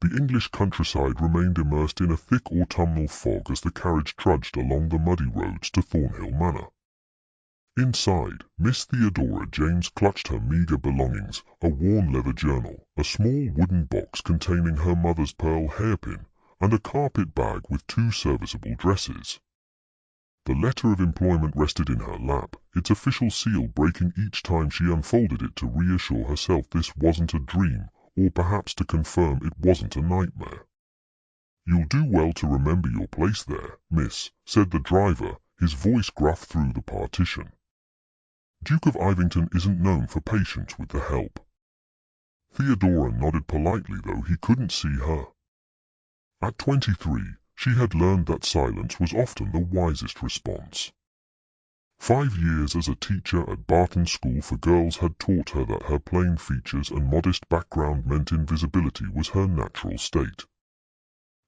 The English countryside remained immersed in a thick autumnal fog as the carriage trudged along the muddy roads to Thornhill Manor. Inside, Miss Theodora James clutched her meagre belongings, a worn leather journal, a small wooden box containing her mother's pearl hairpin, and a carpet bag with 2 serviceable dresses. The letter of employment rested in her lap, its official seal breaking each time she unfolded it to reassure herself this wasn't a dream, or perhaps to confirm it wasn't a nightmare. "You'll do well to remember your place there, miss," said the driver, his voice gruff through the partition. "Duke of Ivington isn't known for patience with the help." Theodora nodded politely, though he couldn't see her. At 23, she had learned that silence was often the wisest response. 5 years as a teacher at Barton School for Girls had taught her that her plain features and modest background meant invisibility was her natural state.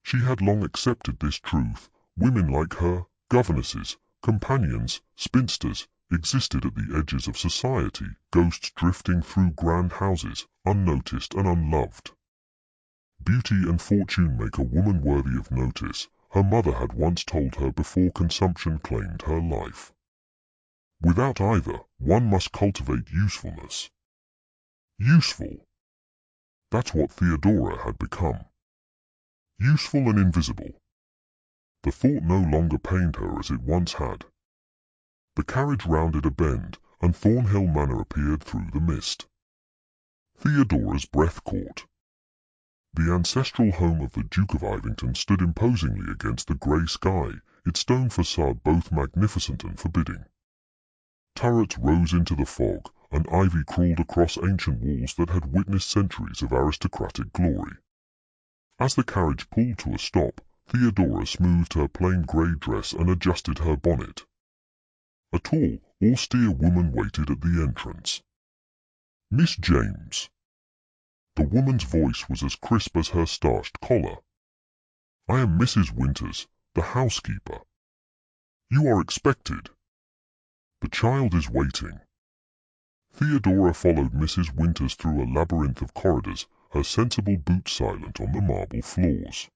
She had long accepted this truth. Women like her, governesses, companions, spinsters, existed at the edges of society, ghosts drifting through grand houses, unnoticed and unloved. Beauty and fortune make a woman worthy of notice, her mother had once told her before consumption claimed her life. Without either, one must cultivate usefulness. Useful. That's what Theodora had become. Useful and invisible. The thought no longer pained her as it once had. The carriage rounded a bend, and Thornhill Manor appeared through the mist. Theodora's breath caught. The ancestral home of the Duke of Ivington stood imposingly against the grey sky, its stone facade both magnificent and forbidding. Turrets rose into the fog, and ivy crawled across ancient walls that had witnessed centuries of aristocratic glory. As the carriage pulled to a stop, Theodora smoothed her plain grey dress and adjusted her bonnet. A tall, austere woman waited at the entrance. "Miss James." The woman's voice was as crisp as her starched collar. "I am Mrs. Winters, the housekeeper. You are expected. The child is waiting." Theodora followed Mrs. Winters through a labyrinth of corridors, her sensible boots silent on the marble floors.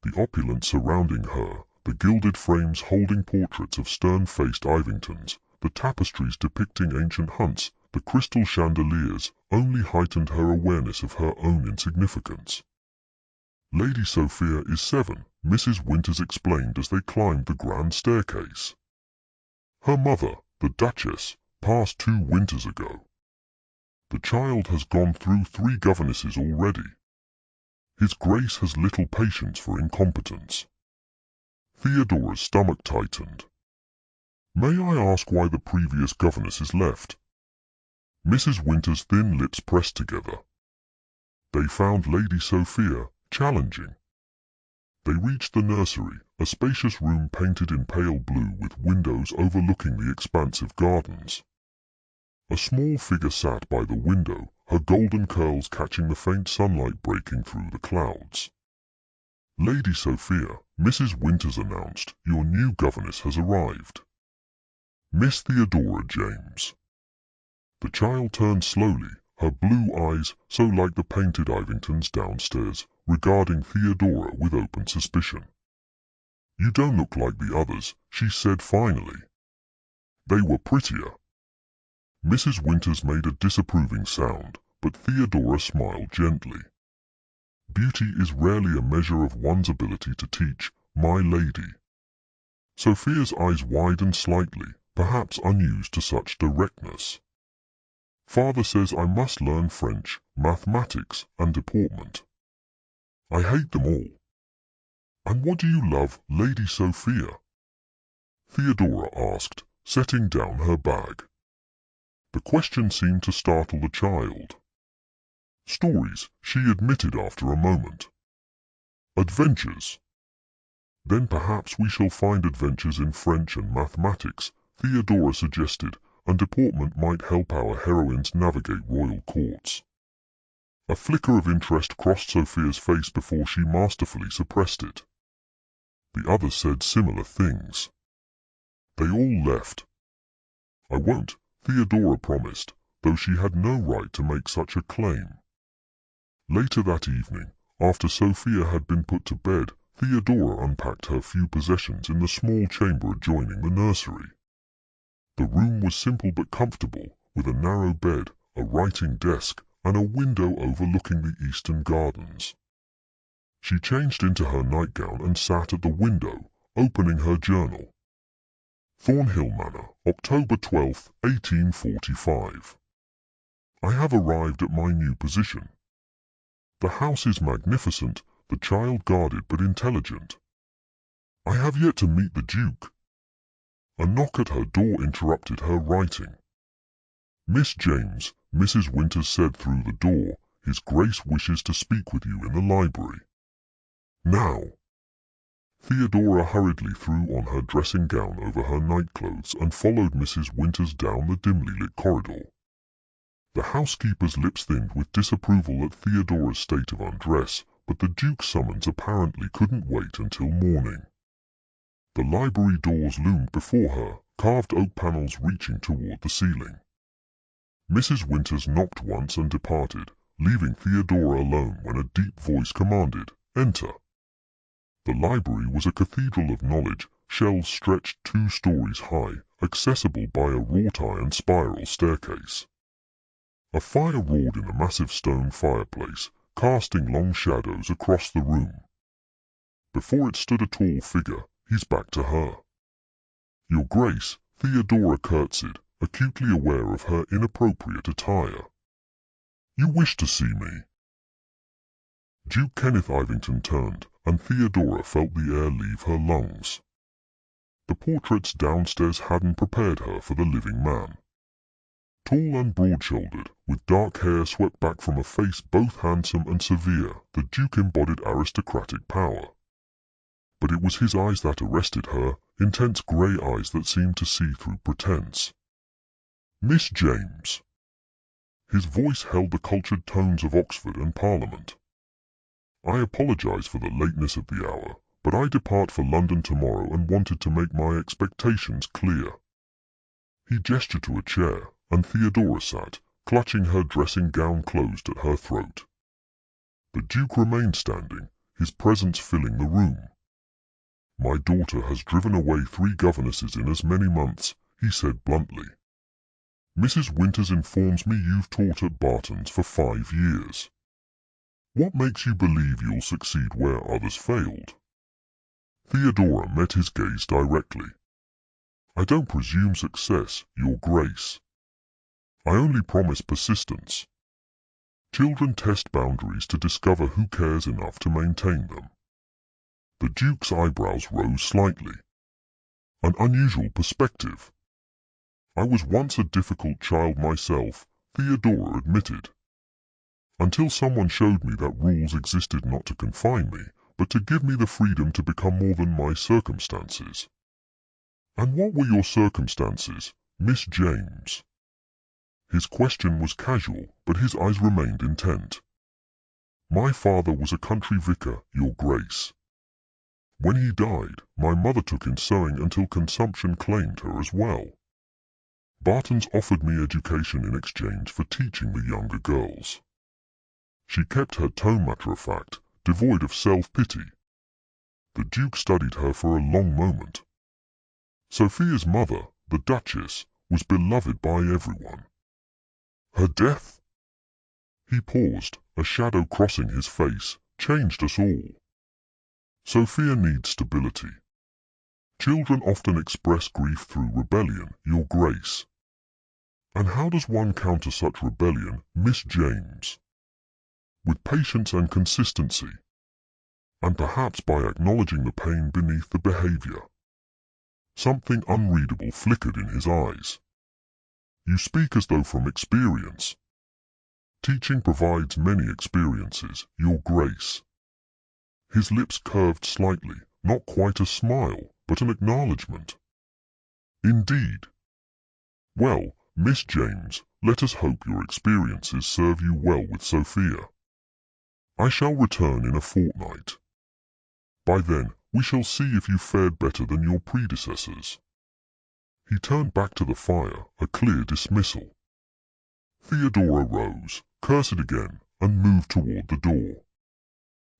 The opulence surrounding her, the gilded frames holding portraits of stern-faced Ivingtons, the tapestries depicting ancient hunts, the crystal chandeliers, only heightened her awareness of her own insignificance. "Lady Sophia is 7, Mrs. Winters explained as they climbed the grand staircase. "Her mother, the Duchess, passed 2 winters ago. The child has gone through 3 governesses already. His Grace has little patience for incompetence." Theodora's stomach tightened. "May I ask why the previous governesses left?" Mrs. Winters' thin lips pressed together. "They found Lady Sophia challenging." They reached the nursery, a spacious room painted in pale blue with windows overlooking the expansive gardens. A small figure sat by the window, her golden curls catching the faint sunlight breaking through the clouds. "Lady Sophia," Mrs. Winters announced, "your new governess has arrived. Miss Theodora James." The child turned slowly, her blue eyes, so like the painted Ivingtons downstairs, regarding Theodora with open suspicion. "You don't look like the others," she said finally. "They were prettier." Mrs. Winters made a disapproving sound, but Theodora smiled gently. "Beauty is rarely a measure of one's ability to teach, my lady." Sophia's eyes widened slightly, perhaps unused to such directness. "Father says I must learn French, mathematics, and deportment. I hate them all." "And what do you love, Lady Sophia?" Theodora asked, setting down her bag. The question seemed to startle the child. "Stories," she admitted after a moment. "Adventures." "Then perhaps we shall find adventures in French and mathematics," Theodora suggested, "and deportment might help our heroines navigate royal courts." A flicker of interest crossed Sophia's face before she masterfully suppressed it. The others said similar things. They all left. "I won't," Theodora promised, though she had no right to make such a claim. Later that evening, After Sophia had been put to bed, Theodora unpacked her few possessions in the small chamber adjoining the nursery. The room was simple but comfortable, with a narrow bed, a writing desk, and a window overlooking the eastern gardens. She changed into her nightgown and sat at the window, opening her journal. Thornhill Manor, October 12, 1845. I have arrived at my new position. The house is magnificent, the child guarded but intelligent. I have yet to meet the Duke. A knock at her door interrupted her writing. Miss James, Mrs. Winters said through the door, His Grace wishes to speak with you in the library. Now. Theodora hurriedly threw on her dressing gown over her nightclothes and followed Mrs. Winters down the dimly lit corridor. The housekeeper's lips thinned with disapproval at Theodora's state of undress, but the Duke's summons apparently couldn't wait until morning. The library doors loomed before her, carved oak panels reaching toward the ceiling. Mrs. Winters knocked once and departed, leaving Theodora alone when a deep voice commanded, "Enter." The library was a cathedral of knowledge, shelves stretched 2 stories high, accessible by a wrought-iron spiral staircase. A fire roared in the massive stone fireplace, casting long shadows across the room. Before it stood a tall figure, his back to her. "Your Grace," Theodora curtsied, acutely aware of her inappropriate attire. "You wish to see me?" Duke Kenneth Ivington turned, and Theodora felt the air leave her lungs. The portraits downstairs hadn't prepared her for the living man. Tall and broad-shouldered, with dark hair swept back from a face both handsome and severe, the Duke embodied aristocratic power. But it was his eyes that arrested her, intense grey eyes that seemed to see through pretense. "Miss James." His voice held the cultured tones of Oxford and Parliament. "I apologize for the lateness of the hour, but I depart for London tomorrow and wanted to make my expectations clear." He gestured to a chair, and Theodora sat, clutching her dressing gown closed at her throat. The Duke remained standing, his presence filling the room. "My daughter has driven away 3 governesses in as many months," he said bluntly. "Mrs. Winters informs me you've taught at Barton's for 5 years. What makes you believe you'll succeed where others failed?" Theodora met his gaze directly. "I don't presume success, Your Grace. I only promise persistence. Children test boundaries to discover who cares enough to maintain them." The Duke's eyebrows rose slightly. "An unusual perspective." "I was once a difficult child myself," Theodora admitted. "Until someone showed me that rules existed not to confine me, but to give me the freedom to become more than my circumstances." "And what were your circumstances, Miss James?" His question was casual, but his eyes remained intent. "My father was a country vicar, Your Grace. When he died, my mother took in sewing until consumption claimed her as well. Barton's offered me education in exchange for teaching the younger girls." She kept her tone matter-of-fact, devoid of self-pity. The Duke studied her for a long moment. "Sophia's mother, the Duchess, was beloved by everyone. Her death—" He paused, a shadow crossing his face, "changed us all. Sophia needs stability. Children often express grief through rebellion, Your Grace. And how does one counter such rebellion, Miss James? With patience and consistency. And perhaps by acknowledging the pain beneath the behavior." Something unreadable flickered in his eyes. "You speak as though from experience." "Teaching provides many experiences, Your Grace." His lips curved slightly, not quite a smile, but an acknowledgement. "Indeed. Well, Miss James, let us hope your experiences serve you well with Sophia. I shall return in a fortnight. By then, we shall see if you fared better than your predecessors." He turned back to the fire, a clear dismissal. Theodora rose, cursed again, and moved toward the door.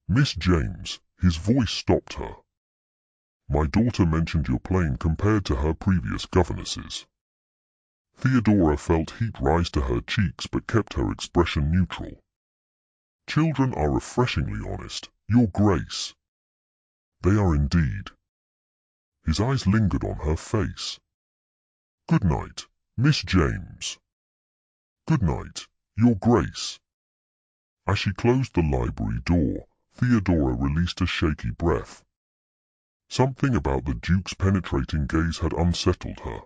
Miss James, his voice stopped her. My daughter mentioned your plane compared to her previous governesses. Theodora felt heat rise to her cheeks but kept her expression neutral. Children are refreshingly honest, Your Grace. They are indeed. His eyes lingered on her face. Good night, Miss James. Good night, Your Grace. As she closed the library door, Theodora released a shaky breath. Something about the Duke's penetrating gaze had unsettled her.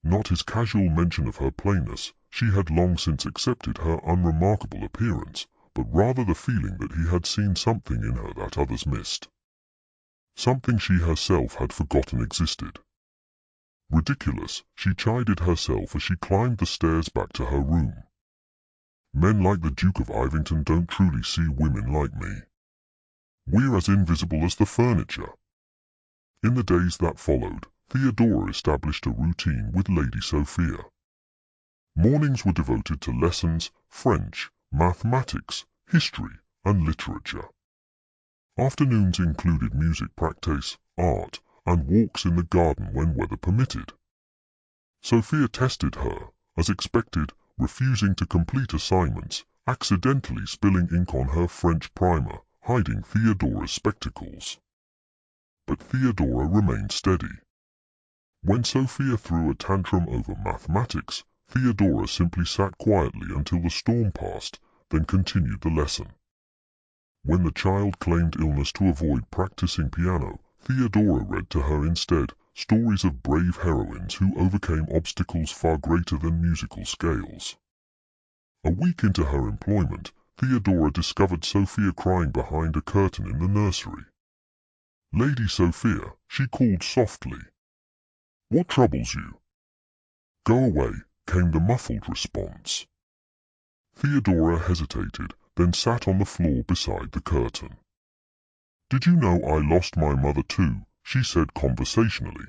Not his casual mention of her plainness, she had long since accepted her unremarkable appearance, but rather the feeling that he had seen something in her that others missed. Something she herself had forgotten existed. Ridiculous, she chided herself as she climbed the stairs back to her room. Men like the Duke of Ivington don't truly see women like me. We're as invisible as the furniture. In the days that followed, Theodora established a routine with Lady Sophia. Mornings were devoted to lessons, French, mathematics, history, and literature. Afternoons included music practice, art, and walks in the garden when weather permitted. Sophia tested her, as expected, refusing to complete assignments, accidentally spilling ink on her French primer, hiding Theodora's spectacles. But Theodora remained steady. When Sophia threw a tantrum over mathematics, Theodora simply sat quietly until the storm passed, then continued the lesson. When the child claimed illness to avoid practicing piano, Theodora read to her instead stories of brave heroines who overcame obstacles far greater than musical scales. A week into her employment, Theodora discovered Sophia crying behind a curtain in the nursery. Lady Sophia, she called softly. What troubles you? Go away, came the muffled response. Theodora hesitated, then sat on the floor beside the curtain. Did you know I lost my mother too? She said conversationally.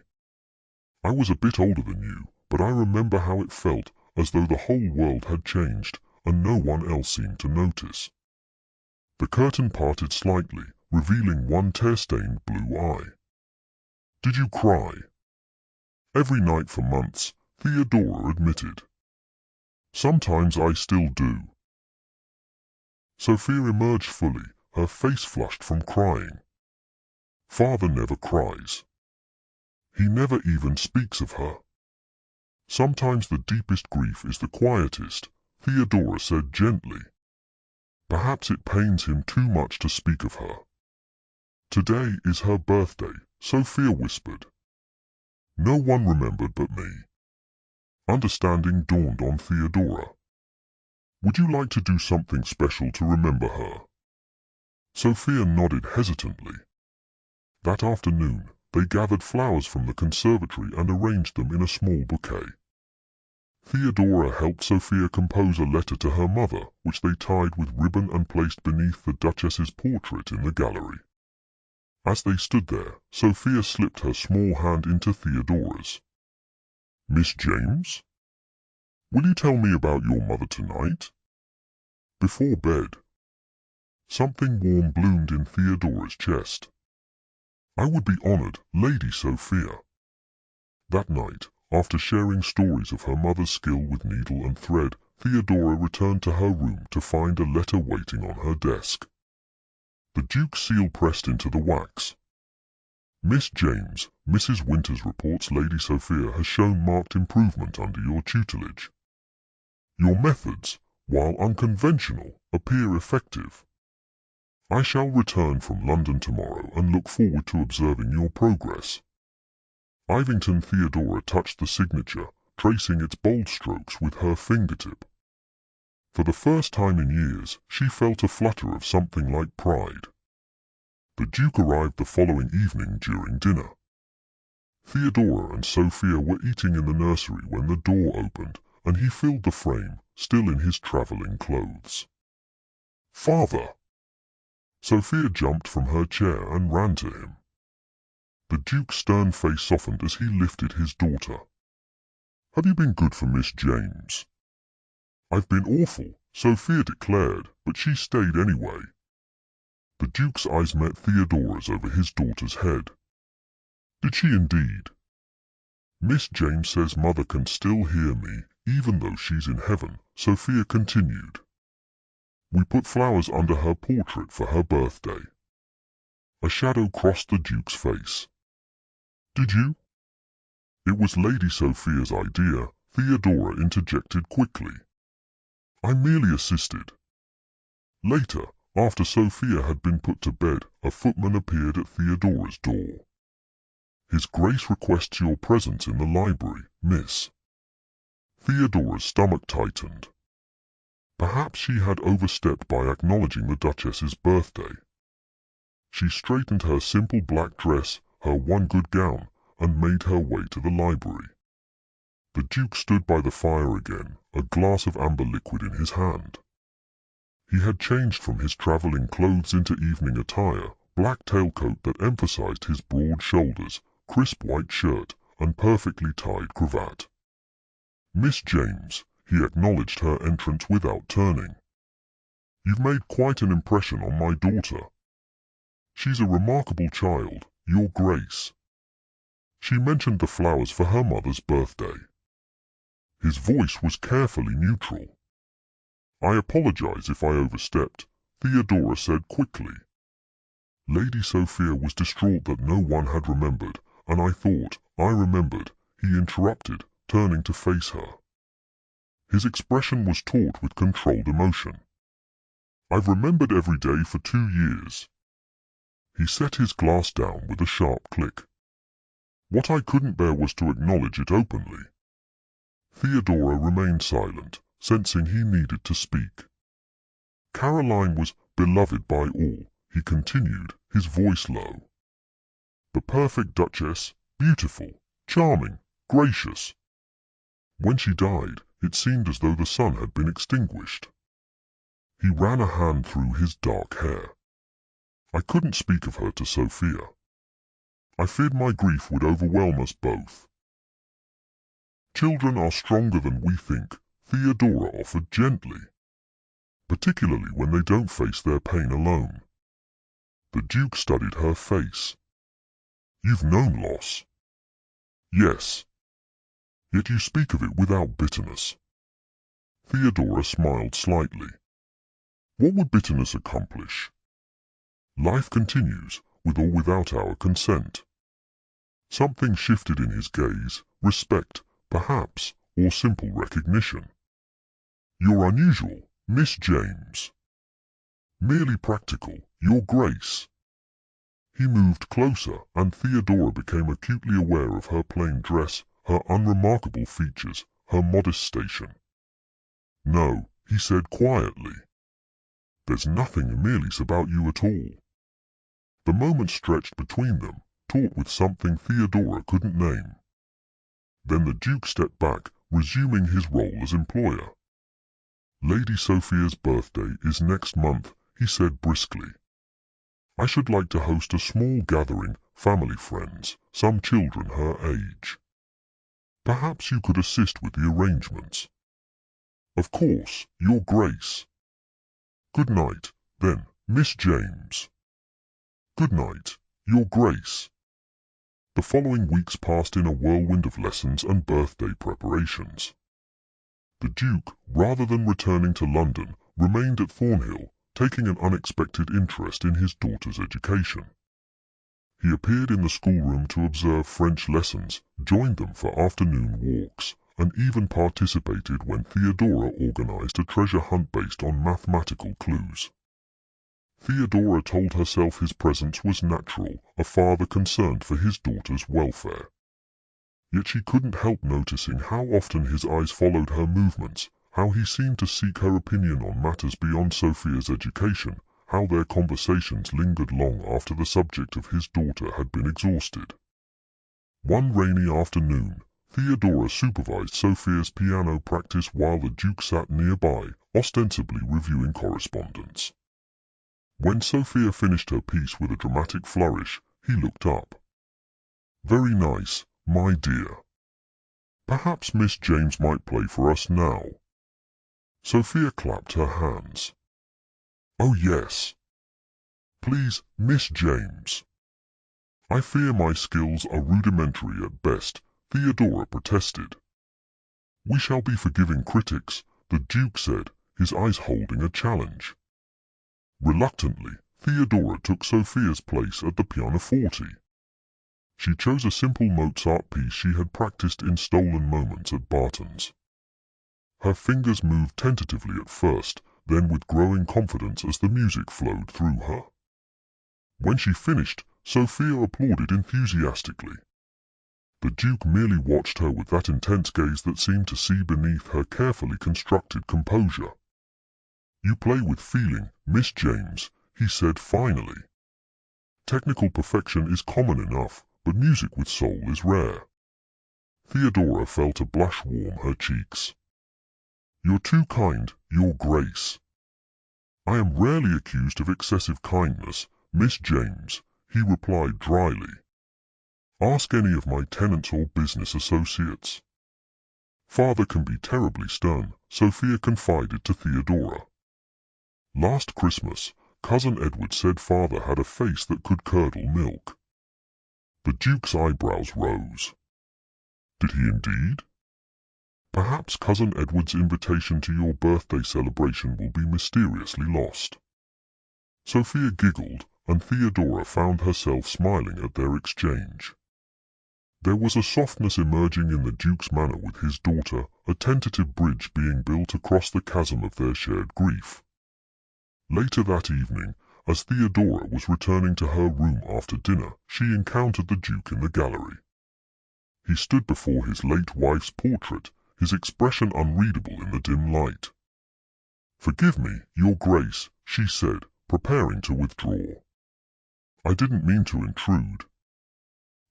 I was a bit older than you, but I remember how it felt, as though the whole world had changed, and no one else seemed to notice. The curtain parted slightly, revealing one tear-stained blue eye. Did you cry? Every night for months, Theodora admitted. Sometimes I still do. Sophia emerged fully, her face flushed from crying. Father never cries. He never even speaks of her. Sometimes the deepest grief is the quietest, Theodora said gently. Perhaps it pains him too much to speak of her. Today is her birthday, Sophia whispered. No one remembered but me. Understanding dawned on Theodora. Would you like to do something special to remember her? Sophia nodded hesitantly. That afternoon, they gathered flowers from the conservatory and arranged them in a small bouquet. Theodora helped Sophia compose a letter to her mother, which they tied with ribbon and placed beneath the Duchess's portrait in the gallery. As they stood there, Sophia slipped her small hand into Theodora's. Miss James? Will you tell me about your mother tonight? Before bed. Something warm bloomed in Theodora's chest. I would be honored, Lady Sophia. That night, after sharing stories of her mother's skill with needle and thread, Theodora returned to her room to find a letter waiting on her desk. The Duke's seal pressed into the wax. Miss James, Mrs. Winters reports Lady Sophia has shown marked improvement under your tutelage. Your methods, while unconventional, appear effective. I shall return from London tomorrow and look forward to observing your progress. Ivington. Theodora touched the signature, tracing its bold strokes with her fingertip. For the first time in years, she felt a flutter of something like pride. The Duke arrived the following evening during dinner. Theodora and Sophia were eating in the nursery when the door opened, and he filled the frame, still in his travelling clothes. Father! Sophia jumped from her chair and ran to him. The Duke's stern face softened as he lifted his daughter. Have you been good for Miss James? I've been awful, Sophia declared, but she stayed anyway. Duke's eyes met Theodora's over his daughter's head. Did she indeed? Miss James says Mother can still hear me, even though she's in heaven, Sophia continued. We put flowers under her portrait for her birthday. A shadow crossed the Duke's face. Did you? It was Lady Sophia's idea, Theodora interjected quickly. I merely assisted. Later, after Sophia had been put to bed, a footman appeared at Theodora's door. His Grace requests your presence in the library, miss. Theodora's stomach tightened. Perhaps she had overstepped by acknowledging the Duchess's birthday. She straightened her simple black dress, her one good gown, and made her way to the library. The Duke stood by the fire again, a glass of amber liquid in his hand. He had changed from his travelling clothes into evening attire, black tailcoat that emphasized his broad shoulders, crisp white shirt, and perfectly tied cravat. Miss James, he acknowledged her entrance without turning. You've made quite an impression on my daughter. She's a remarkable child, Your Grace. She mentioned the flowers for her mother's birthday. His voice was carefully neutral. I apologize if I overstepped, Theodora said quickly. Lady Sophia was distraught that no one had remembered, and I thought I remembered, he interrupted, turning to face her. His expression was taut with controlled emotion. I've remembered every day for 2 years. He set his glass down with a sharp click. What I couldn't bear was to acknowledge it openly. Theodora remained silent, sensing he needed to speak. Caroline was beloved by all, he continued, his voice low. The perfect Duchess, beautiful, charming, gracious. When she died, it seemed as though the sun had been extinguished. He ran a hand through his dark hair. I couldn't speak of her to Sophia. I feared my grief would overwhelm us both. Children are stronger than we think, Theodora offered gently. Particularly when they don't face their pain alone. The Duke studied her face. You've known loss. Yes. Yet you speak of it without bitterness. Theodora smiled slightly. What would bitterness accomplish? Life continues, with or without our consent. Something shifted in his gaze, respect, perhaps, or simple recognition. You're unusual, Miss James. Merely practical, Your Grace. He moved closer, and Theodora became acutely aware of her plain dress, her unremarkable features, her modest station. No, he said quietly. There's nothing rebellious about you at all. The moment stretched between them, taut with something Theodora couldn't name. Then the Duke stepped back, resuming his role as employer. Lady Sophia's birthday is next month, he said briskly. I should like to host a small gathering, family friends, some children her age. Perhaps you could assist with the arrangements. Of course, Your Grace. Good night, then, Miss James. Good night, Your Grace. The following weeks passed in a whirlwind of lessons and birthday preparations. The Duke, rather than returning to London, remained at Thornhill, taking an unexpected interest in his daughter's education. He appeared in the schoolroom to observe French lessons, joined them for afternoon walks, and even participated when Theodora organized a treasure hunt based on mathematical clues. Theodora told herself his presence was natural, a father concerned for his daughter's welfare. Yet she couldn't help noticing how often his eyes followed her movements, how he seemed to seek her opinion on matters beyond Sophia's education, how their conversations lingered long after the subject of his daughter had been exhausted. One rainy afternoon, Theodora supervised Sophia's piano practice while the Duke sat nearby, ostensibly reviewing correspondence. When Sophia finished her piece with a dramatic flourish, he looked up. Very nice, my dear. Perhaps Miss James might play for us now. Sophia clapped her hands. Oh yes. Please, Miss James." "I fear my skills are rudimentary at best," Theodora protested. "We shall be forgiving critics," the Duke said, his eyes holding a challenge. Reluctantly, Theodora took Sophia's place at the pianoforte. She chose a simple Mozart piece she had practiced in stolen moments at Barton's. Her fingers moved tentatively at first, then with growing confidence as the music flowed through her. When she finished, Sophia applauded enthusiastically. The Duke merely watched her with that intense gaze that seemed to see beneath her carefully constructed composure. "You play with feeling, Miss James," he said finally. "Technical perfection is common enough, but music with soul is rare." Theodora felt a blush warm her cheeks. "You're too kind, Your Grace." "I am rarely accused of excessive kindness, Miss James," he replied dryly. "Ask any of my tenants or business associates." "Father can be terribly stern," Sophia confided to Theodora. "Last Christmas, Cousin Edward said Father had a face that could curdle milk." The Duke's eyebrows rose. "Did he indeed? Perhaps Cousin Edward's invitation to your birthday celebration will be mysteriously lost." Sophia giggled, and Theodora found herself smiling at their exchange. There was a softness emerging in the Duke's manner with his daughter, a tentative bridge being built across the chasm of their shared grief. Later that evening, as Theodora was returning to her room after dinner, she encountered the Duke in the gallery. He stood before his late wife's portrait, his expression unreadable in the dim light. "Forgive me, Your Grace," she said, preparing to withdraw. "I didn't mean to intrude."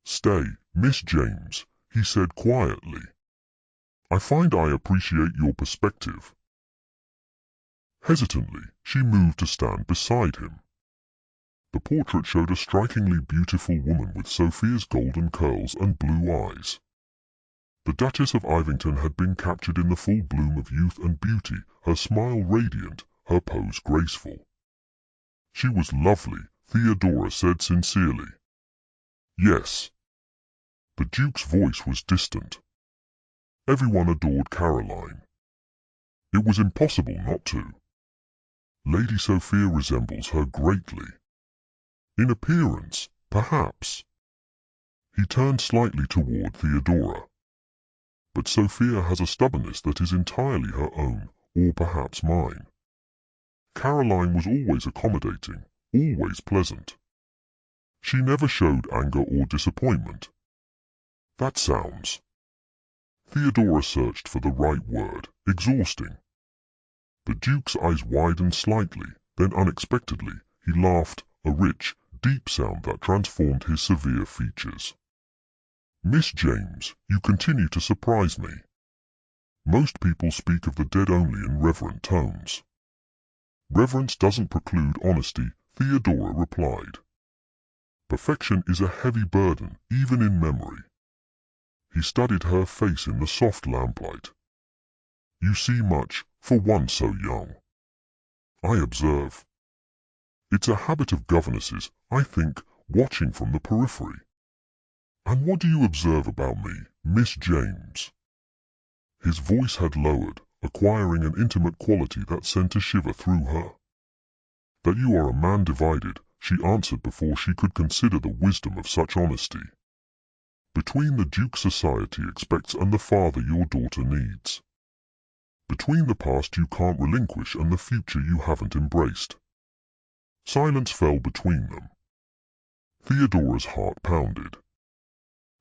"Stay, Miss James," he said quietly. "I find I appreciate your perspective." Hesitantly, she moved to stand beside him. The portrait showed a strikingly beautiful woman with Sophia's golden curls and blue eyes. The Duchess of Ivington had been captured in the full bloom of youth and beauty, her smile radiant, her pose graceful. She was lovely, Theodora said sincerely. "Yes." The Duke's voice was distant. "Everyone adored Caroline. It was impossible not to. Lady Sophia resembles her greatly. In appearance, perhaps." He turned slightly toward Theodora. "But Sophia has a stubbornness that is entirely her own, or perhaps mine. Caroline was always accommodating, always pleasant. She never showed anger or disappointment." "That sounds—" Theodora searched for the right word. "Exhausting." The Duke's eyes widened slightly, then unexpectedly, he laughed, a rich, deep sound that transformed his severe features. "Miss James, you continue to surprise me. Most people speak of the dead only in reverent tones." "Reverence doesn't preclude honesty," Theodora replied. "Perfection is a heavy burden, even in memory." He studied her face in the soft lamplight. "You see much, for one so young." "I observe." "It's a habit of governesses, I think, watching from the periphery." "And what do you observe about me, Miss James?" His voice had lowered, acquiring an intimate quality that sent a shiver through her. "That you are a man divided," she answered before she could consider the wisdom of such honesty. "Between the Duke society expects and the father your daughter needs. Between the past you can't relinquish and the future you haven't embraced." Silence fell between them. Theodora's heart pounded.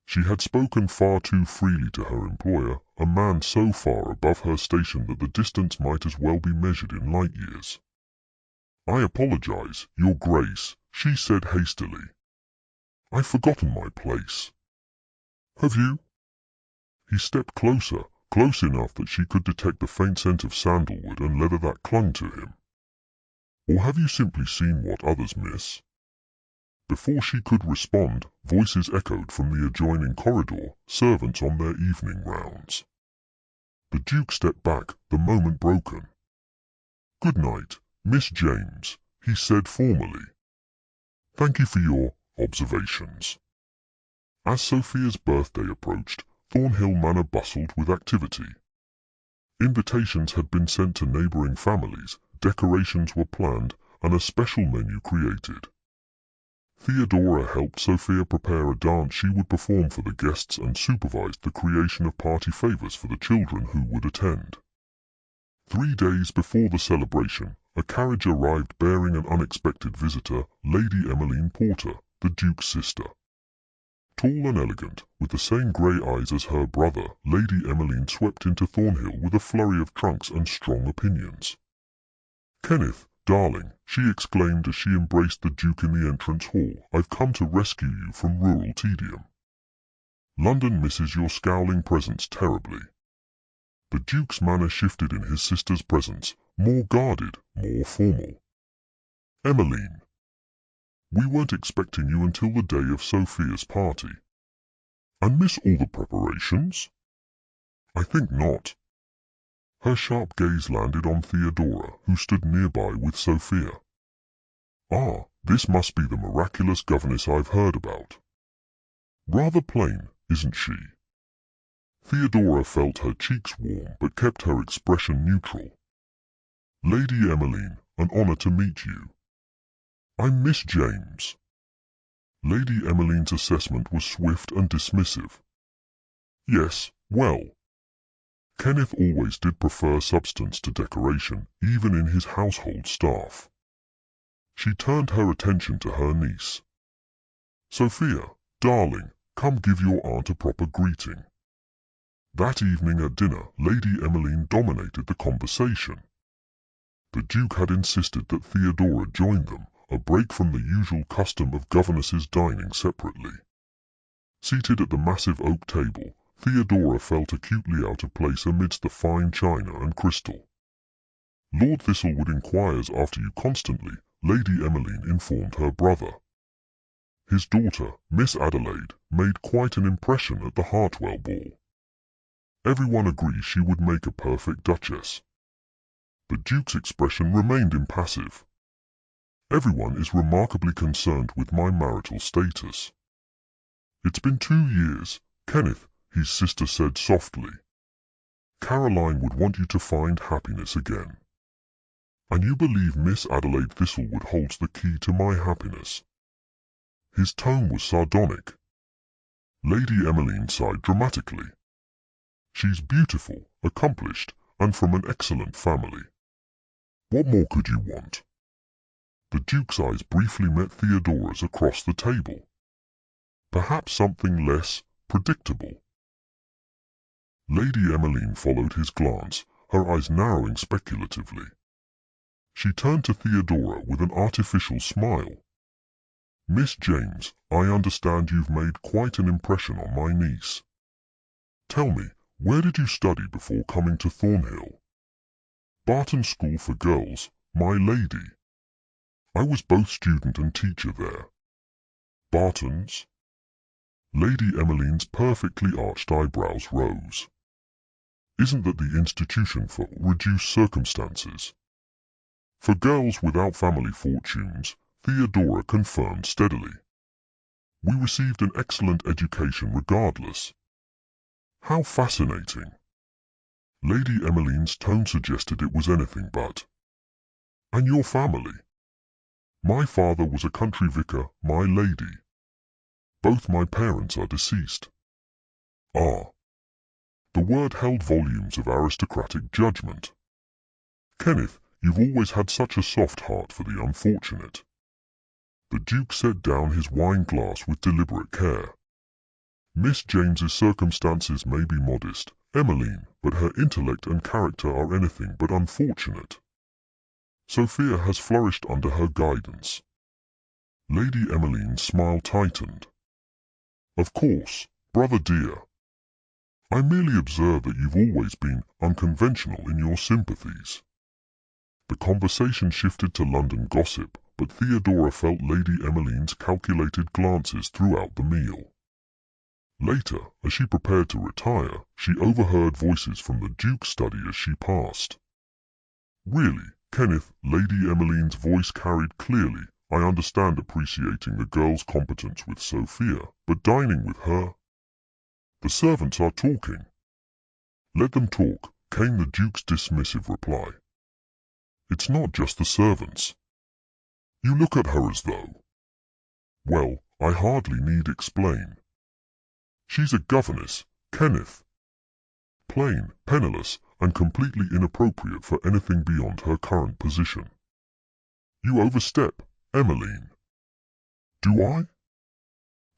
She had spoken far too freely to her employer, a man so far above her station that the distance might as well be measured in light years. "I apologize, Your Grace," she said hastily. "I've forgotten my place." "Have you?" He stepped closer, close enough that she could detect the faint scent of sandalwood and leather that clung to him. "Or have you simply seen what others miss?" Before she could respond, voices echoed from the adjoining corridor, servants on their evening rounds. The Duke stepped back, the moment broken. "Good night, Miss James," he said formally. Thank you for your observations. As Sophia's birthday approached, Thornhill Manor bustled with activity. Invitations had been sent to neighbouring families, decorations were planned, and a special menu created. Theodora helped Sophia prepare a dance she would perform for the guests and supervised the creation of party favours for the children who would attend. 3 days before the celebration, a carriage arrived bearing an unexpected visitor, Lady Emmeline Porter, the Duke's sister. Tall and elegant, with the same grey eyes as her brother, Lady Emmeline swept into Thornhill with a flurry of trunks and strong opinions. "Kenneth, darling," she exclaimed as she embraced the Duke in the entrance hall, "I've come to rescue you from rural tedium. London misses your scowling presence terribly." The Duke's manner shifted in his sister's presence, more guarded, more formal. "Emmeline, we weren't expecting you until the day of Sophia's party. And miss all the preparations?" "I think not." Her sharp gaze landed on Theodora, who stood nearby with Sophia. "Ah, this must be the miraculous governess I've heard about. Rather plain, isn't she?" Theodora felt her cheeks warm but kept her expression neutral. "Lady Emmeline, an honour to meet you. I'm Miss James." Lady Emmeline's assessment was swift and dismissive. "Yes, well. Kenneth always did prefer substance to decoration, even in his household staff." She turned her attention to her niece. "Sophia, darling, come give your aunt a proper greeting." That evening at dinner, Lady Emmeline dominated the conversation. The Duke had insisted that Theodora join them, a break from the usual custom of governesses dining separately. Seated at the massive oak table, Theodora felt acutely out of place amidst the fine china and crystal. "Lord Thistlewood inquires after you constantly," Lady Emmeline informed her brother. His daughter, Miss Adelaide, made quite an impression at the Hartwell ball. Everyone agrees she would make a perfect duchess. The Duke's expression remained impassive. "Everyone is remarkably concerned with my marital status." "It's been 2 years, Kenneth," his sister said softly. "Caroline would want you to find happiness again. And you believe Miss Adelaide Thistlewood holds the key to my happiness?" His tone was sardonic. Lady Emmeline sighed dramatically. "She's beautiful, accomplished, and from an excellent family. What more could you want?" The Duke's eyes briefly met Theodora's across the table. "Perhaps something less predictable." Lady Emmeline followed his glance, her eyes narrowing speculatively. She turned to Theodora with an artificial smile. "Miss James, I understand you've made quite an impression on my niece. Tell me, where did you study before coming to Thornhill?" "Barton School for Girls, my lady. I was both student and teacher there." "Barton's?" Lady Emmeline's perfectly arched eyebrows rose. "Isn't that the institution for reduced circumstances?" "For girls without family fortunes," Theodora confirmed steadily. "We received an excellent education regardless." "How fascinating." Lady Emmeline's tone suggested it was anything but. "And your family?" "My father was a country vicar, my lady. Both my parents are deceased." "Ah." The word held volumes of aristocratic judgment. "Kenneth, you've always had such a soft heart for the unfortunate." The Duke set down his wine glass with deliberate care. "Miss James's circumstances may be modest, Emmeline, but her intellect and character are anything but unfortunate. Sophia has flourished under her guidance." Lady Emmeline's smile tightened. "Of course, brother dear. I merely observe that you've always been unconventional in your sympathies." The conversation shifted to London gossip, but Theodora felt Lady Emmeline's calculated glances throughout the meal. Later, as she prepared to retire, she overheard voices from the Duke's study as she passed. "Really, Kenneth," Lady Emmeline's voice carried clearly, I understand appreciating the girl's competence with Sophia, but dining with her? The servants are talking. Let them talk, came the Duke's dismissive reply. It's not just the servants. You look at her as though. Well, I hardly need explain. She's a governess, Kenneth. Plain, penniless, and completely inappropriate for anything beyond her current position. You overstep, Emmeline. Do I?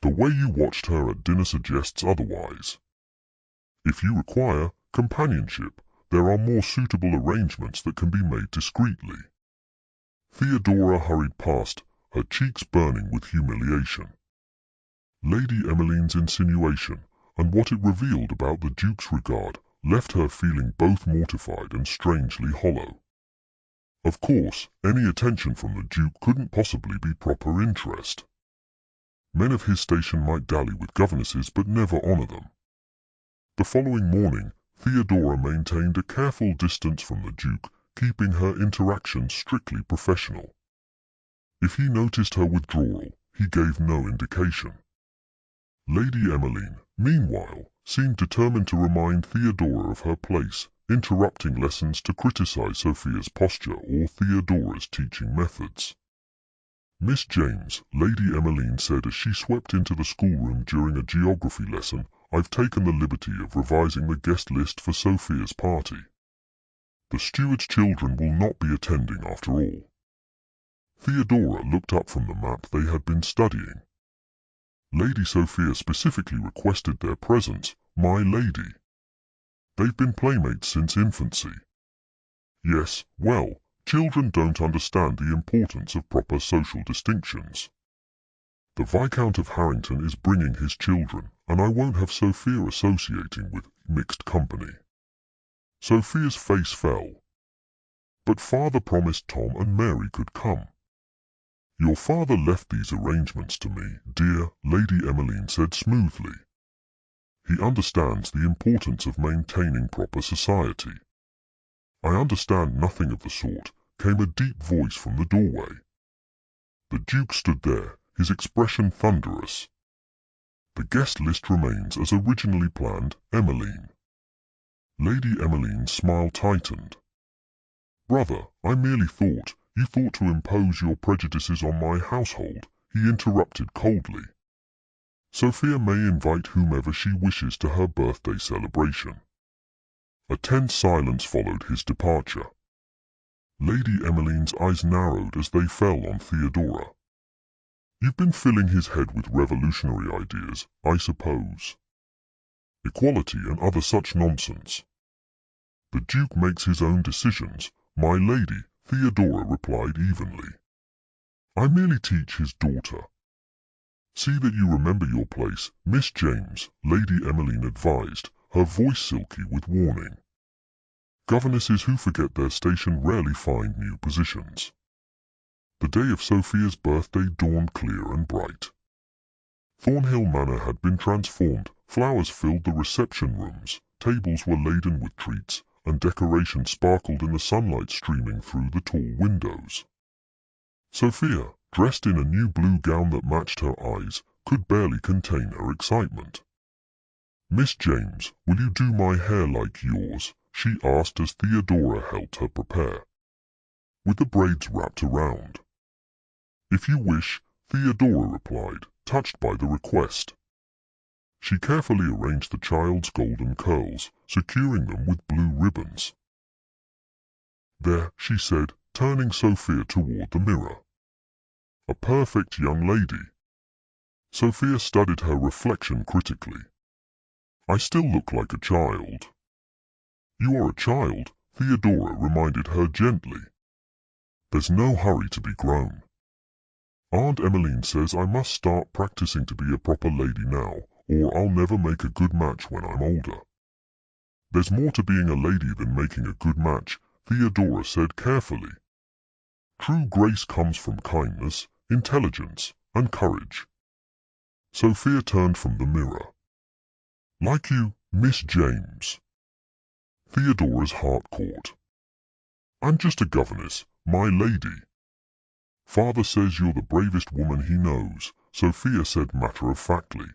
The way you watched her at dinner suggests otherwise. If you require companionship, there are more suitable arrangements that can be made discreetly. Theodora hurried past, her cheeks burning with humiliation. Lady Emmeline's insinuation, and what it revealed about the Duke's regard, left her feeling both mortified and strangely hollow. Of course, any attention from the Duke couldn't possibly be proper interest. Men of his station might dally with governesses but never honour them. The following morning, Theodora maintained a careful distance from the Duke, keeping her interactions strictly professional. If he noticed her withdrawal, he gave no indication. Lady Emmeline, meanwhile, seemed determined to remind Theodora of her place, interrupting lessons to criticize Sophia's posture or Theodora's teaching methods. Miss James, Lady Emmeline said as she swept into the schoolroom during a geography lesson, I've taken the liberty of revising the guest list for Sophia's party. The steward's children will not be attending after all. Theodora looked up from the map they had been studying. Lady Sophia specifically requested their presence, my lady. They've been playmates since infancy. Yes, well, children don't understand the importance of proper social distinctions. The Viscount of Harrington is bringing his children, and I won't have Sophia associating with mixed company. Sophia's face fell. But father promised Tom and Mary could come. Your father left these arrangements to me, dear, Lady Emmeline said smoothly. He understands the importance of maintaining proper society. I understand nothing of the sort, came a deep voice from the doorway. The Duke stood there, his expression thunderous. The guest list remains as originally planned, Emmeline. Lady Emmeline's smile tightened. Brother, I merely thought, you thought to impose your prejudices on my household, he interrupted coldly. Sophia may invite whomever she wishes to her birthday celebration. A tense silence followed his departure. Lady Emmeline's eyes narrowed as they fell on Theodora. You've been filling his head with revolutionary ideas, I suppose. Equality and other such nonsense. The Duke makes his own decisions, my lady, Theodora replied evenly. I merely teach his daughter. See that you remember your place, Miss James, Lady Emmeline advised, her voice silky with warning. Governesses who forget their station rarely find new positions. The day of Sophia's birthday dawned clear and bright. Thornhill Manor had been transformed, flowers filled the reception rooms, tables were laden with treats, and decoration sparkled in the sunlight streaming through the tall windows. Sophia, dressed in a new blue gown that matched her eyes, could barely contain her excitement. Miss James, will you do my hair like yours? She asked as Theodora helped her prepare. With the braids wrapped around. If you wish, Theodora replied, touched by the request. She carefully arranged the child's golden curls, securing them with blue ribbons. There, she said, turning Sophia toward the mirror. A perfect young lady. Sophia studied her reflection critically. I still look like a child. You are a child, Theodora reminded her gently. There's no hurry to be grown. Aunt Emmeline says I must start practicing to be a proper lady now, or I'll never make a good match when I'm older. There's more to being a lady than making a good match, Theodora said carefully. True grace comes from kindness, intelligence, and courage. Sophia turned from the mirror. Like you, Miss James. Theodora's heart caught. I'm just a governess, my lady. "Father says you're the bravest woman he knows," Sophia said matter-of-factly.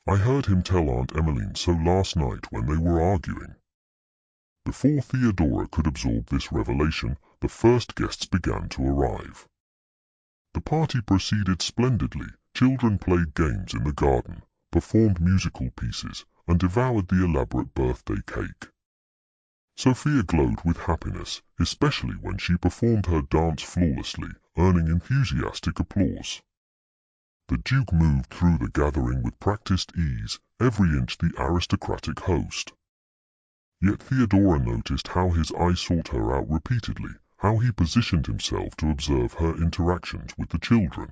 "I heard him tell Aunt Emmeline so last night when they were arguing." Before Theodora could absorb this revelation, the first guests began to arrive. The party proceeded splendidly. Children played games in the garden, performed musical pieces, and devoured the elaborate birthday cake. Sophia glowed with happiness, especially when she performed her dance flawlessly, earning enthusiastic applause. The Duke moved through the gathering with practiced ease, every inch the aristocratic host. Yet Theodora noticed how his eyes sought her out repeatedly, how he positioned himself to observe her interactions with the children.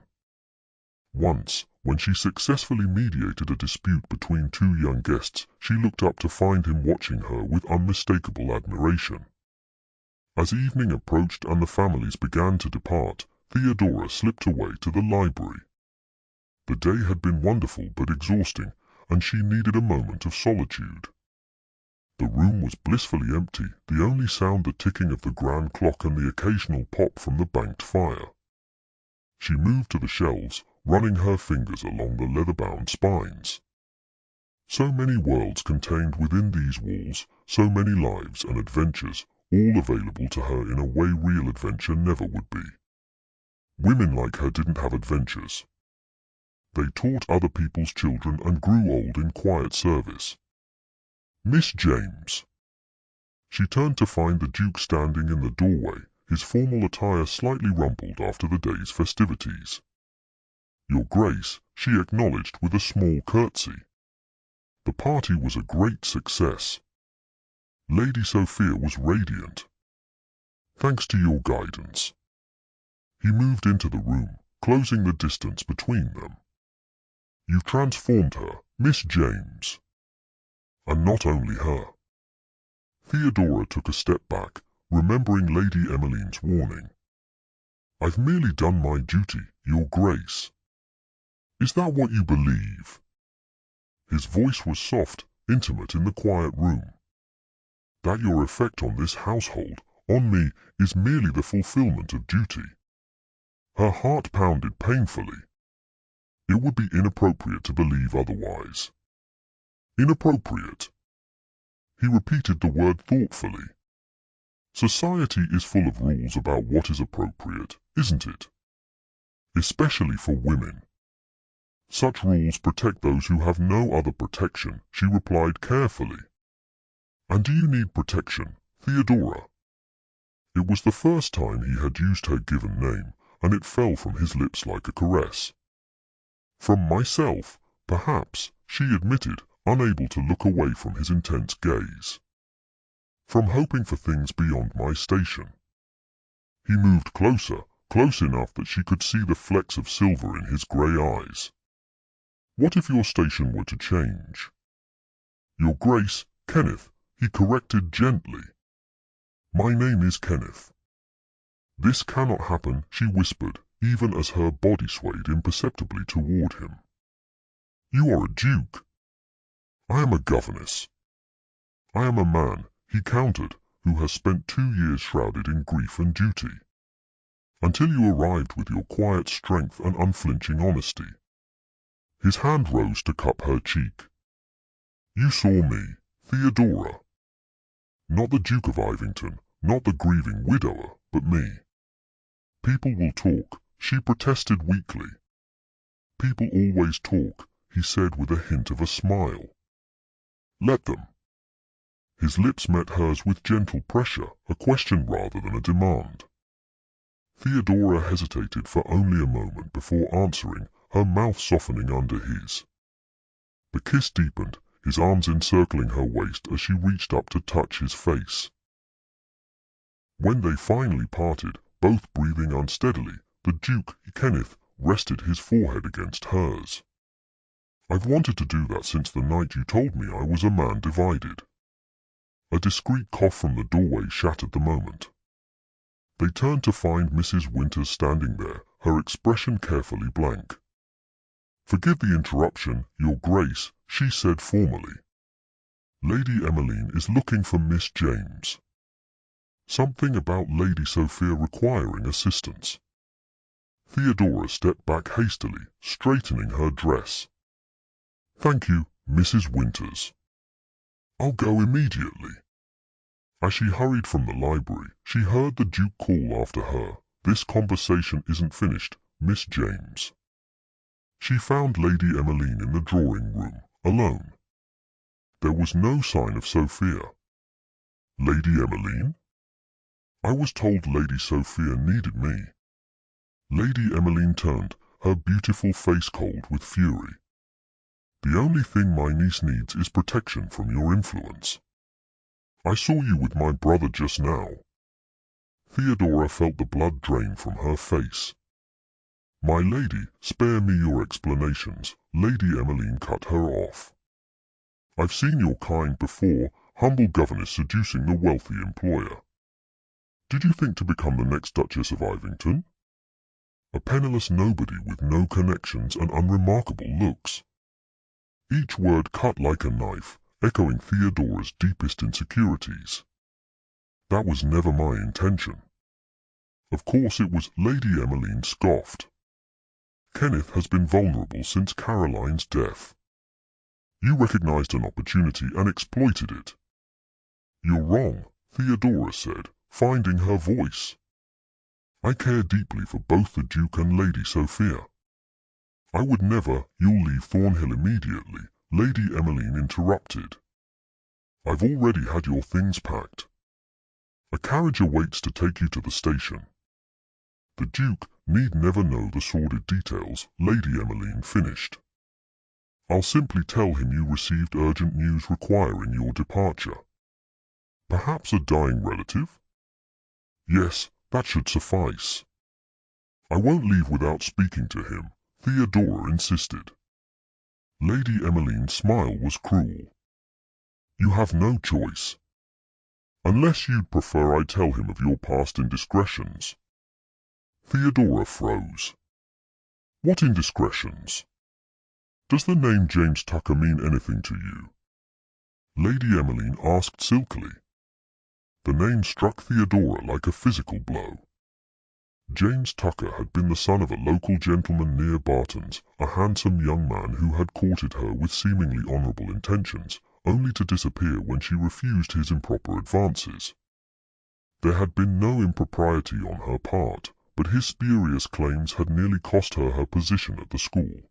Once, when she successfully mediated a dispute between two young guests, she looked up to find him watching her with unmistakable admiration. As evening approached and the families began to depart, Theodora slipped away to the library. The day had been wonderful but exhausting, and she needed a moment of solitude. The room was blissfully empty, the only sound the ticking of the grand clock and the occasional pop from the banked fire. She moved to the shelves, running her fingers along the leather-bound spines. So many worlds contained within these walls, so many lives and adventures, all available to her in a way real adventure never would be. Women like her didn't have adventures. They taught other people's children and grew old in quiet service. "Miss James." She turned to find the Duke standing in the doorway, his formal attire slightly rumpled after the day's festivities. "Your Grace," she acknowledged with a small curtsy. The party was a great success. Lady Sophia was radiant. "Thanks to your guidance." He moved into the room, closing the distance between them. "You've transformed her, Miss James." And not only her. Theodora took a step back, remembering Lady Emmeline's warning. "I've merely done my duty, Your Grace." "Is that what you believe?" His voice was soft, intimate in the quiet room. "That your effect on this household, on me, is merely the fulfillment of duty?" Her heart pounded painfully. It would be inappropriate to believe otherwise. Inappropriate? He repeated the word thoughtfully. Society is full of rules about what is appropriate, isn't it? Especially for women. Such rules protect those who have no other protection, she replied carefully. And do you need protection, Theodora? It was the first time he had used her given name, and it fell from his lips like a caress. From myself, perhaps, she admitted, unable to look away from his intense gaze. From hoping for things beyond my station. He moved closer, close enough that she could see the flecks of silver in his grey eyes. What if your station were to change? Your Grace, Kenneth, he corrected gently. My name is Kenneth. This cannot happen, she whispered, even as her body swayed imperceptibly toward him. You are a duke. I am a governess. I am a man, he countered, who has spent 2 years shrouded in grief and duty. Until you arrived with your quiet strength and unflinching honesty. His hand rose to cup her cheek. You saw me, Theodora. Not the Duke of Ivington, not the grieving widower, but me. People will talk, she protested weakly. People always talk, he said with a hint of a smile. Let them. His lips met hers with gentle pressure, a question rather than a demand. Theodora hesitated for only a moment before answering, her mouth softening under his. The kiss deepened, his arms encircling her waist as she reached up to touch his face. When they finally parted, both breathing unsteadily, the Duke, Kenneth, rested his forehead against hers. I've wanted to do that since the night you told me I was a man divided. A discreet cough from the doorway shattered the moment. They turned to find Mrs. Winters standing there, her expression carefully blank. Forgive the interruption, Your Grace, she said formally. Lady Emmeline is looking for Miss James. Something about Lady Sophia requiring assistance. Theodora stepped back hastily, straightening her dress. "Thank you, Mrs. Winters. I'll go immediately." As she hurried from the library, she heard the Duke call after her, "This conversation isn't finished, Miss James." She found Lady Emmeline in the drawing-room, alone. There was no sign of Sophia. "Lady Emmeline?" "I was told Lady Sophia needed me." Lady Emmeline turned, her beautiful face cold with fury. "The only thing my niece needs is protection from your influence. I saw you with my brother just now." Theodora felt the blood drain from her face. "My lady, spare me your explanations," Lady Emmeline cut her off. "I've seen your kind before, humble governess seducing the wealthy employer. Did you think to become the next Duchess of Ivington? A penniless nobody with no connections and unremarkable looks." Each word cut like a knife, echoing Theodora's deepest insecurities. "That was never my intention." Of course it was, Lady Emmeline scoffed. "Kenneth has been vulnerable since Caroline's death. You recognized an opportunity and exploited it." "You're wrong," Theodora said, finding her voice. "I care deeply for both the Duke and Lady Sophia." "I would never—" "You'll leave Thornhill immediately," Lady Emmeline interrupted. "I've already had your things packed. A carriage awaits to take you to the station." "The Duke need never know the sordid details," Lady Emmeline finished. "I'll simply tell him you received urgent news requiring your departure." "Perhaps a dying relative?" "Yes, that should suffice." "I won't leave without speaking to him," Theodora insisted. Lady Emmeline's smile was cruel. "You have no choice. Unless you'd prefer I tell him of your past indiscretions." Theodora froze. "What indiscretions? Does the name James Tucker mean anything to you?" Lady Emmeline asked silkily. The name struck Theodora like a physical blow. James Tucker had been the son of a local gentleman near Barton's, a handsome young man who had courted her with seemingly honourable intentions, only to disappear when she refused his improper advances. There had been no impropriety on her part, but his spurious claims had nearly cost her her position at the school.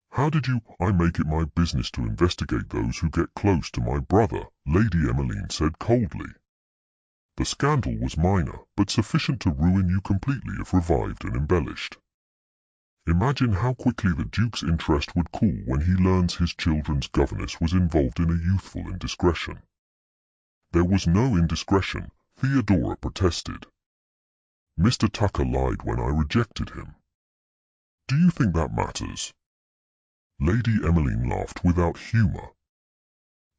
"How did you—" "I make it my business to investigate those who get close to my brother," Lady Emmeline said coldly. "The scandal was minor, but sufficient to ruin you completely if revived and embellished. Imagine how quickly the Duke's interest would cool when he learns his children's governess was involved in a youthful indiscretion." "There was no indiscretion," Theodora protested. "Mr. Tucker lied when I rejected him." "Do you think that matters?" Lady Emmeline laughed without humour.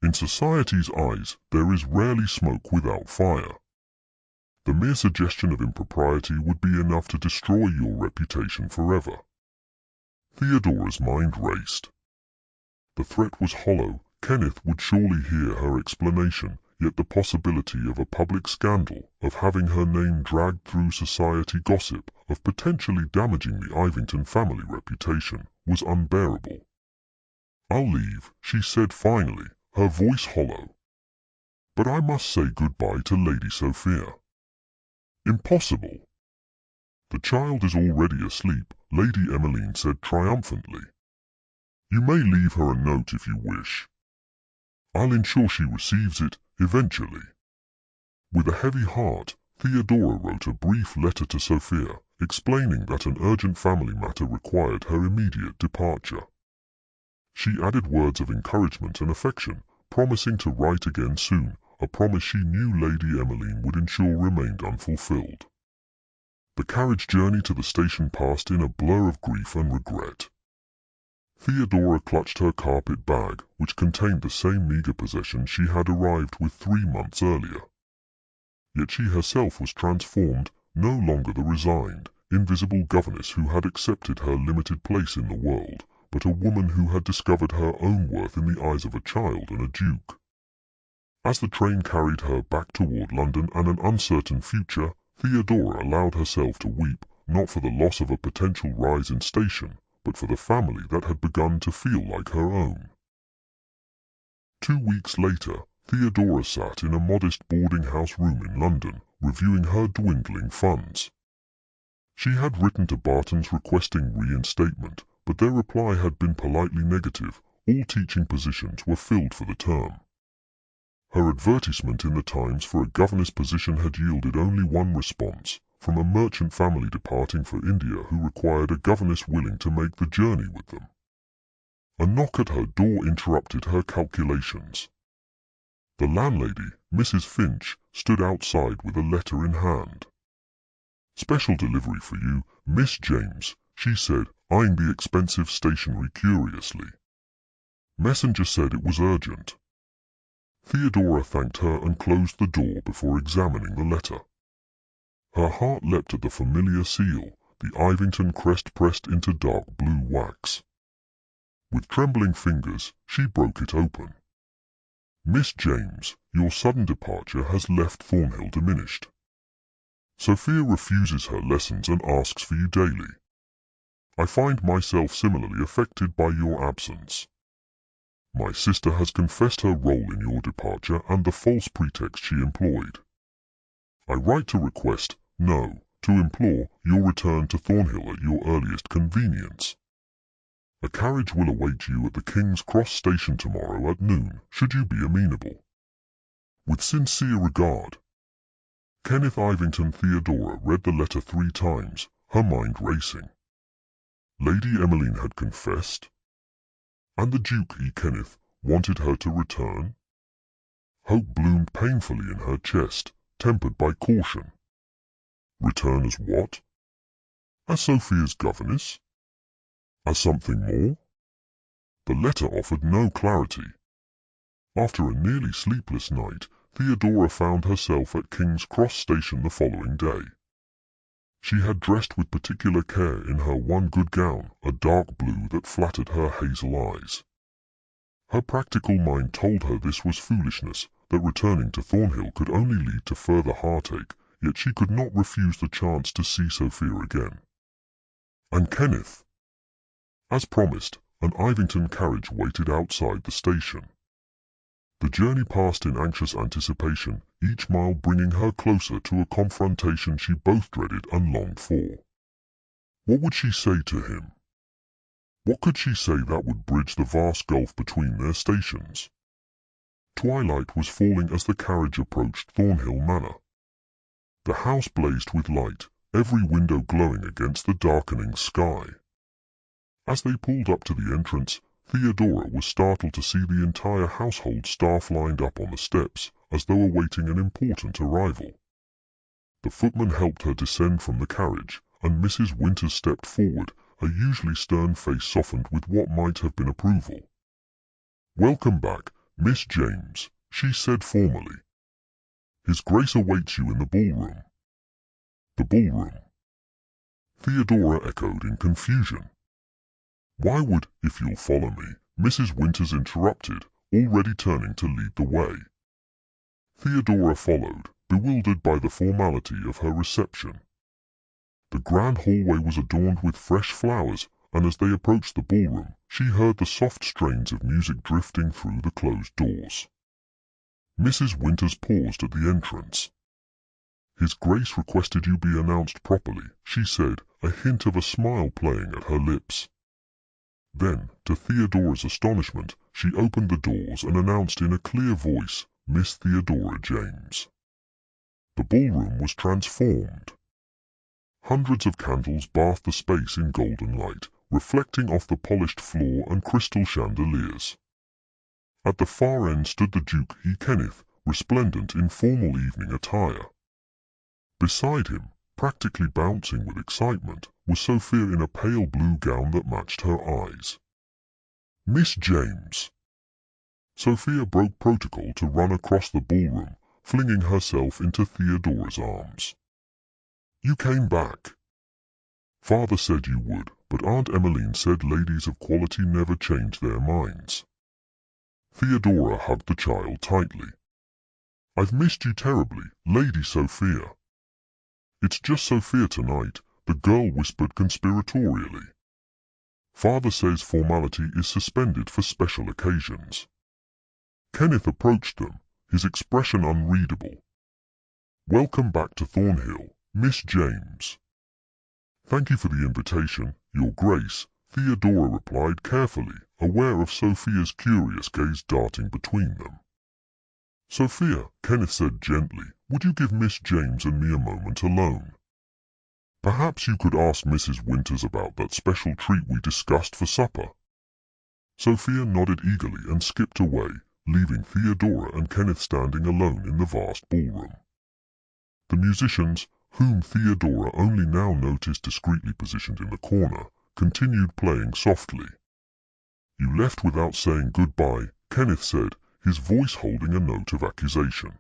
"In society's eyes, there is rarely smoke without fire. The mere suggestion of impropriety would be enough to destroy your reputation forever." Theodora's mind raced. The threat was hollow. Kenneth would surely hear her explanation, yet the possibility of a public scandal, of having her name dragged through society gossip, of potentially damaging the Ivington family reputation, was unbearable. "I'll leave," she said finally, her voice hollow. "But I must say goodbye to Lady Sophia." "Impossible." "The child is already asleep," Lady Emmeline said triumphantly. "You may leave her a note if you wish. I'll ensure she receives it, eventually." With a heavy heart, Theodora wrote a brief letter to Sophia, explaining that an urgent family matter required her immediate departure. She added words of encouragement and affection, promising to write again soon, a promise she knew Lady Emmeline would ensure remained unfulfilled. The carriage journey to the station passed in a blur of grief and regret. Theodora clutched her carpet bag, which contained the same meagre possessions she had arrived with 3 months earlier. Yet she herself was transformed, no longer the resigned, invisible governess who had accepted her limited place in the world, but a woman who had discovered her own worth in the eyes of a child and a duke. As the train carried her back toward London and an uncertain future, Theodora allowed herself to weep, not for the loss of a potential rise in station, but for the family that had begun to feel like her own. 2 weeks later, Theodora sat in a modest boarding-house room in London, reviewing her dwindling funds. She had written to Bartons requesting reinstatement, but their reply had been politely negative. All teaching positions were filled for the term. Her advertisement in the Times for a governess position had yielded only one response, from a merchant family departing for India who required a governess willing to make the journey with them. A knock at her door interrupted her calculations. The landlady, Mrs. Finch, stood outside with a letter in hand. "Special delivery for you, Miss James," she said, eyeing the expensive stationery curiously. Messenger said it was urgent. Theodora thanked her and closed the door before examining the letter. Her heart leapt at the familiar seal, the Ivington crest pressed into dark blue wax. With trembling fingers, she broke it open. "Miss James, your sudden departure has left Thornhill diminished. Sophia refuses her lessons and asks for you daily. I find myself similarly affected by your absence. My sister has confessed her role in your departure and the false pretext she employed. I write to request, no, to implore, your return to Thornhill at your earliest convenience. A carriage will await you at the King's Cross station tomorrow at noon, should you be amenable. With sincere regard." Kenneth Ivington. Theodora read the letter 3 times, her mind racing. Lady Emmeline had confessed? And the Duke Kenneth wanted her to return? Hope bloomed painfully in her chest, tempered by caution. Return as what? As Sophia's governess? As something more? The letter offered no clarity. After a nearly sleepless night, Theodora found herself at King's Cross station the following day. She had dressed with particular care in her one good gown, a dark blue that flattered her hazel eyes. Her practical mind told her this was foolishness, that returning to Thornhill could only lead to further heartache, yet she could not refuse the chance to see Sophia again. And Kenneth? As promised, an Ivington carriage waited outside the station. The journey passed in anxious anticipation, each mile bringing her closer to a confrontation she both dreaded and longed for. What would she say to him? What could she say that would bridge the vast gulf between their stations? Twilight was falling as the carriage approached Thornhill Manor. The house blazed with light, every window glowing against the darkening sky. As they pulled up to the entrance, Theodora was startled to see the entire household staff lined up on the steps, as though awaiting an important arrival. The footman helped her descend from the carriage, and Mrs. Winters stepped forward, her usually stern face softened with what might have been approval. "Welcome back, Miss James," she said formally. "His Grace awaits you in the ballroom." The ballroom? Theodora echoed in confusion. "Why would, if you'll follow me," Mrs. Winters interrupted, already turning to lead the way. Theodora followed, bewildered by the formality of her reception. The grand hallway was adorned with fresh flowers, and as they approached the ballroom, she heard the soft strains of music drifting through the closed doors. Mrs. Winters paused at the entrance. "His Grace requested you be announced properly," she said, a hint of a smile playing at her lips. Then, to Theodora's astonishment, she opened the doors and announced in a clear voice, "Miss Theodora James." The ballroom was transformed. Hundreds of candles bathed the space in golden light, reflecting off the polished floor and crystal chandeliers. At the far end stood the Duke Kenneth, resplendent in formal evening attire. Beside him, practically bouncing with excitement, was Sophia in a pale blue gown that matched her eyes. "Miss James!" Sophia broke protocol to run across the ballroom, flinging herself into Theodora's arms. "You came back. Father said you would, but Aunt Emmeline said ladies of quality never change their minds." Theodora hugged the child tightly. "I've missed you terribly, Lady Sophia." "It's just Sophia tonight," the girl whispered conspiratorially. Father says formality is suspended for special occasions. Kenneth approached them, his expression unreadable. Welcome back to Thornhill, Miss James. Thank you for the invitation, Your Grace, Theodora replied carefully, aware of Sophia's curious gaze darting between them. Sophia, Kenneth said gently, would you give Miss James and me a moment alone? Perhaps you could ask Mrs. Winters about that special treat we discussed for supper. Sophia nodded eagerly and skipped away, leaving Theodora and Kenneth standing alone in the vast ballroom. The musicians, whom Theodora only now noticed discreetly positioned in the corner, continued playing softly. You left without saying goodbye, Kenneth said, his voice holding a note of accusation.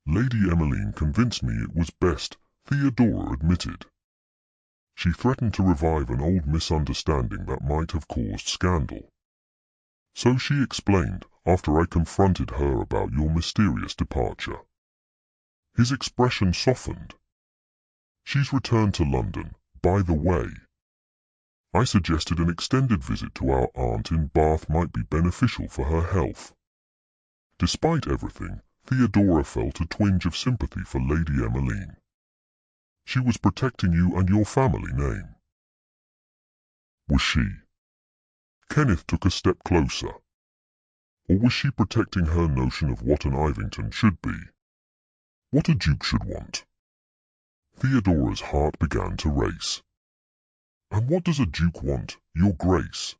Lady Emmeline convinced me it was best, Theodora admitted. She threatened to revive an old misunderstanding that might have caused scandal. So she explained, after I confronted her about your mysterious departure. His expression softened. She's returned to London, by the way. I suggested an extended visit to our aunt in Bath might be beneficial for her health. Despite everything, Theodora felt a twinge of sympathy for Lady Emmeline. She was protecting you and your family name. Was she? Kenneth took a step closer. Or was she protecting her notion of what an Ivington should be? What a duke should want? Theodora's heart began to race. And what does a duke want, Your Grace?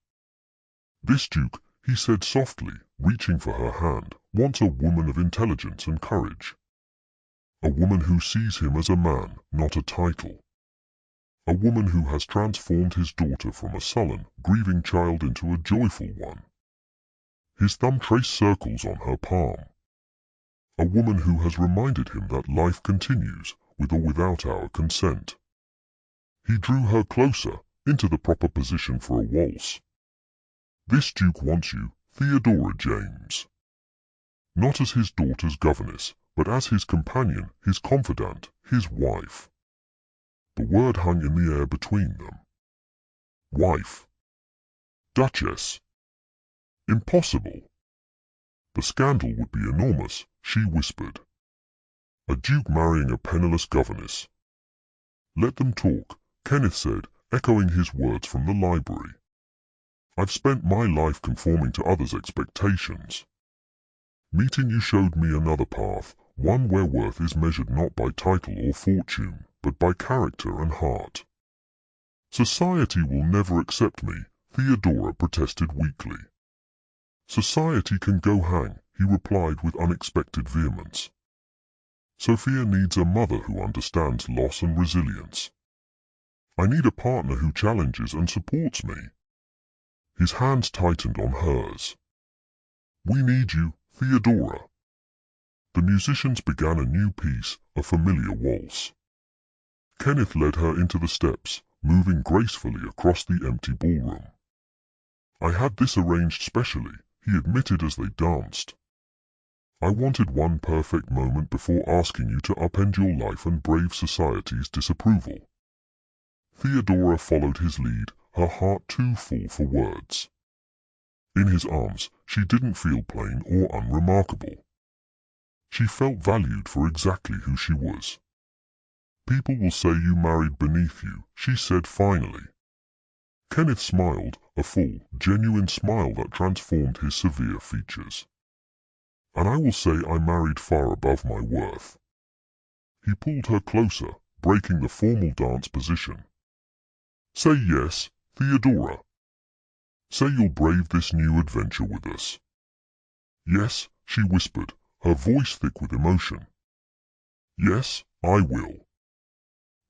This duke, he said softly, reaching for her hand, wants a woman of intelligence and courage. A woman who sees him as a man, not a title. A woman who has transformed his daughter from a sullen, grieving child into a joyful one. His thumb traced circles on her palm. A woman who has reminded him that life continues, with or without our consent. He drew her closer, into the proper position for a waltz. This duke wants you, Theodora James. Not as his daughter's governess, but as his companion, his confidant, his wife. The word hung in the air between them. Wife. Duchess. Impossible. The scandal would be enormous, she whispered. A duke marrying a penniless governess. Let them talk, Kenneth said, echoing his words from the library. I've spent my life conforming to others' expectations. Meeting you showed me another path, one where worth is measured not by title or fortune, but by character and heart. Society will never accept me, Theodora protested weakly. Society can go hang, he replied with unexpected vehemence. Sophia needs a mother who understands loss and resilience. I need a partner who challenges and supports me. His hands tightened on hers. We need you, Theodora. The musicians began a new piece, a familiar waltz. Kenneth led her into the steps, moving gracefully across the empty ballroom. I had this arranged specially, he admitted as they danced. I wanted one perfect moment before asking you to upend your life and brave society's disapproval. Theodora followed his lead, her heart too full for words. In his arms, she didn't feel plain or unremarkable. She felt valued for exactly who she was. People will say you married beneath you, she said finally. Kenneth smiled, a full, genuine smile that transformed his severe features. And I will say I married far above my worth. He pulled her closer, breaking the formal dance position. Say yes, Theodora. Say you'll brave this new adventure with us. Yes, she whispered, her voice thick with emotion. Yes, I will.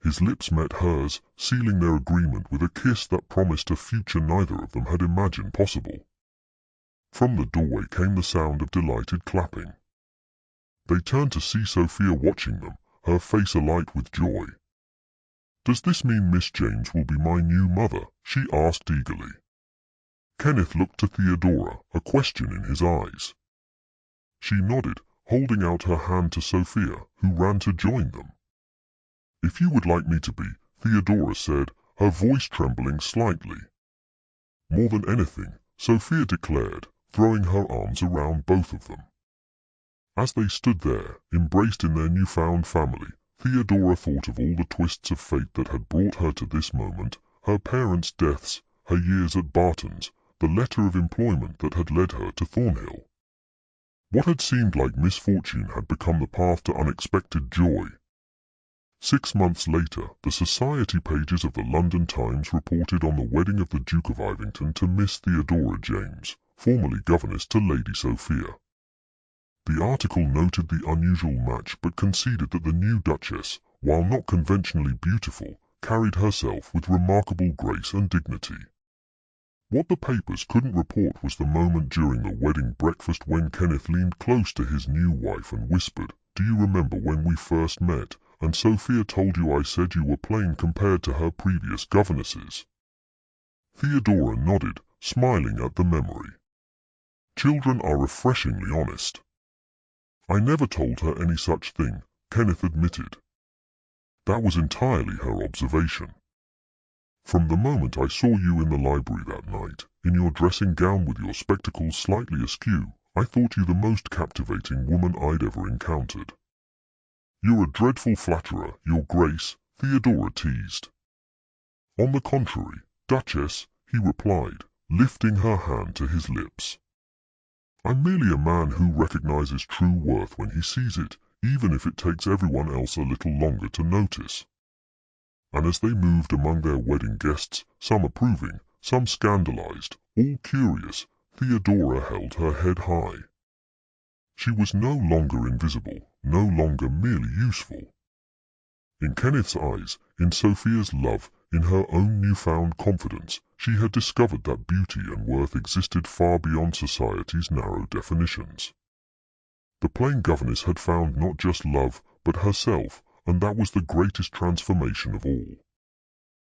His lips met hers, sealing their agreement with a kiss that promised a future neither of them had imagined possible. From the doorway came the sound of delighted clapping. They turned to see Sophia watching them, her face alight with joy. Does this mean Miss James will be my new mother? She asked eagerly. Kenneth looked to Theodora, a question in his eyes. She nodded, holding out her hand to Sophia, who ran to join them. If you would like me to be, Theodora said, her voice trembling slightly. More than anything, Sophia declared, throwing her arms around both of them. As they stood there, embraced in their newfound family, Theodora thought of all the twists of fate that had brought her to this moment, her parents' deaths, her years at Barton's, the letter of employment that had led her to Thornhill. What had seemed like misfortune had become the path to unexpected joy. 6 months later, the society pages of the London Times reported on the wedding of the Duke of Ivington to Miss Theodora James, formerly governess to Lady Sophia. The article noted the unusual match but conceded that the new Duchess, while not conventionally beautiful, carried herself with remarkable grace and dignity. What the papers couldn't report was the moment during the wedding breakfast when Kenneth leaned close to his new wife and whispered, "Do you remember when we first met, and Sophia told you I said you were plain compared to her previous governesses?" Theodora nodded, smiling at the memory. Children are refreshingly honest. "I never told her any such thing," Kenneth admitted. That was entirely her observation. "From the moment I saw you in the library that night, in your dressing gown with your spectacles slightly askew, I thought you the most captivating woman I'd ever encountered." "You're a dreadful flatterer, Your Grace," Theodora teased. "On the contrary, Duchess," he replied, lifting her hand to his lips. "I'm merely a man who recognizes true worth when he sees it, even if it takes everyone else a little longer to notice." And as they moved among their wedding guests, some approving, some scandalized, all curious, Theodora held her head high. She was no longer invisible, no longer merely useful. In Kenneth's eyes, in Sophia's love, in her own newfound confidence, she had discovered that beauty and worth existed far beyond society's narrow definitions. The plain governess had found not just love, but herself, and that was the greatest transformation of all.